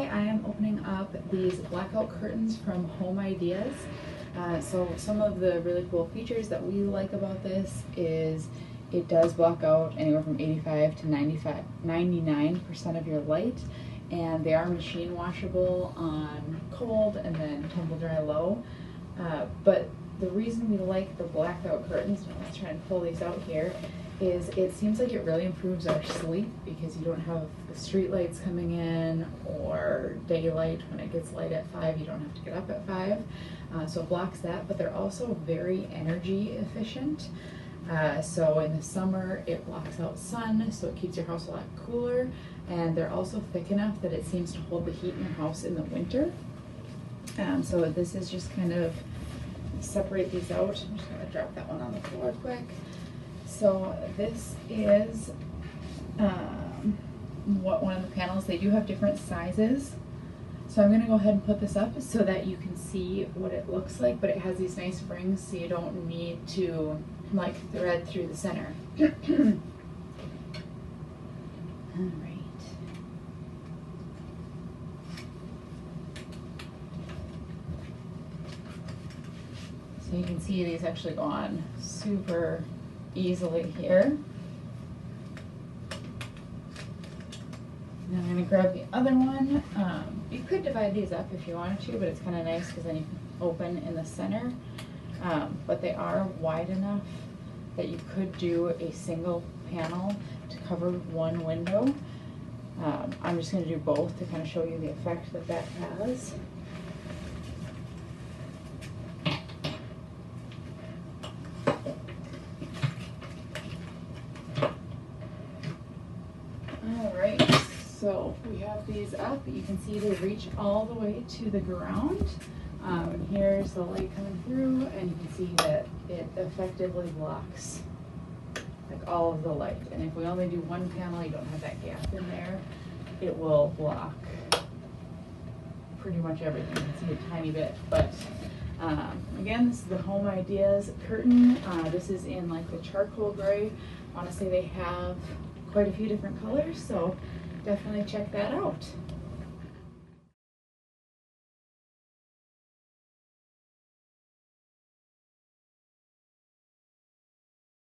Today I am opening up these blackout curtains from Homeideas. So some of the really cool features that we like about this is it does block out anywhere from 85 to 99% of your light, and they are machine washable on cold and then tumble dry low. But the reason we like the blackout curtains, let's try and pull these out here, is it seems like it really improves our sleep because you don't have the street lights coming in or daylight. When it gets light at 5, you don't have to get up at 5. So it blocks that, but they're also very energy efficient. So in the summer it blocks out sun, so it keeps your house a lot cooler, and they're also thick enough that it seems to hold the heat in your house in the winter. So this is just kind of separate these out. I'm just going to drop that one on the floor quick. So this is one of the panels. They do have different sizes. So I'm going to go ahead and put this up so that you can see what it looks like, but it has these nice springs so you don't need to like thread through the center. All right. So you can see these actually go on super easily here. And I'm going to grab the other one. You could divide these up if you wanted to, but it's kind of nice because then you can open in the center. But they are wide enough that you could do a single panel to cover one window. I'm just going to do both to kind of show you the effect that that has. Alright, so we have these up. You can see they reach all the way to the ground. Here's the light coming through, and you can see that it effectively blocks like all of the light. And if we only do one panel, you don't have that gap in there, it will block pretty much everything. You can see a tiny bit, but again, this is the Homeideas curtain. This is in like the charcoal gray. Honestly, they have quite a few different colors, so definitely check that out.